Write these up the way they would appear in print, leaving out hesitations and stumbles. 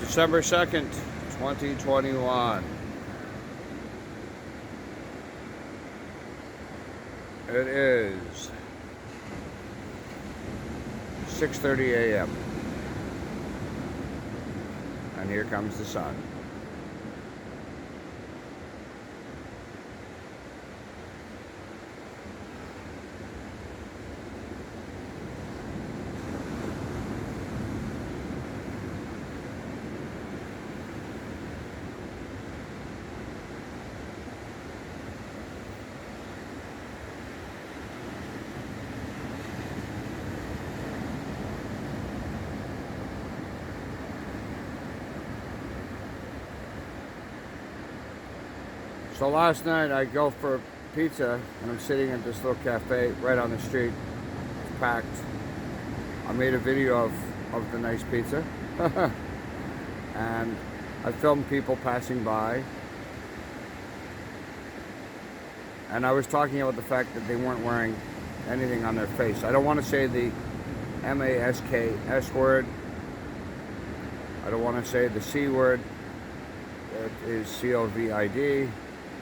December 2nd, 2021. It is 6:30 a.m. and here comes the sun. So last night I go for pizza and I'm sitting at this little cafe right on the street. It's packed. I made a video of the nice pizza. And I filmed people passing by. And I was talking about the fact that they weren't wearing anything on their face. I don't want to say the M-A-S-K-S word. I don't want to say the C word. That is C-O-V-I-D.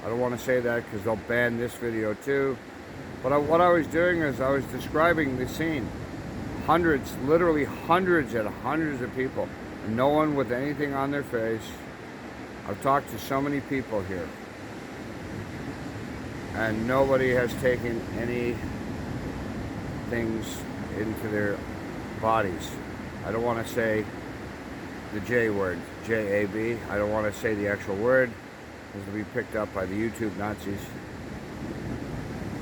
I don't want to say that because they'll ban this video too. But what I was doing is I was describing the scene. Hundreds, literally hundreds and hundreds of people. No one with anything on their face. I've talked to so many people here. And nobody has taken any things into their bodies. I don't want to say the J word, J-A-B. I don't want to say the actual word. This will be picked up by the YouTube Nazis.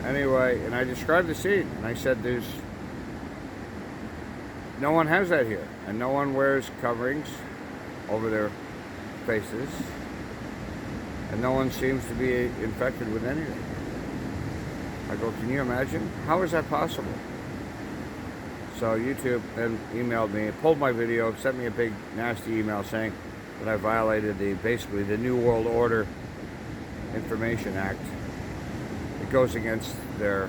Anyway, and I described the scene, and I said no one has that here, and no one wears coverings over their faces, and no one seems to be infected with anything. I go, can you imagine? How is that possible? So YouTube then emailed me, pulled my video, sent me a big nasty email saying that I violated basically the New World Order Information Act. It goes against their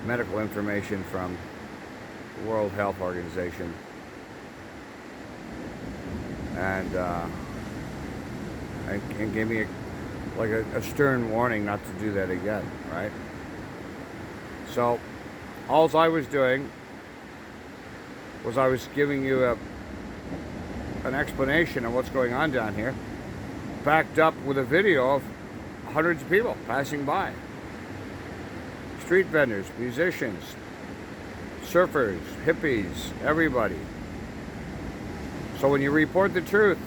medical information from the World Health Organization, and gave me a stern warning not to do that again, right? So all I was doing was I was giving you an explanation of what's going on down here, backed up with a video of hundreds of people passing by. Street vendors, musicians, surfers, hippies, everybody. So when you report the truth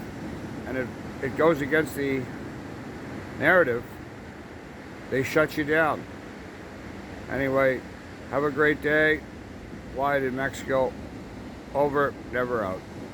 and it goes against the narrative, they shut you down. Anyway, have a great day. Wyatt in Mexico. Over, never out.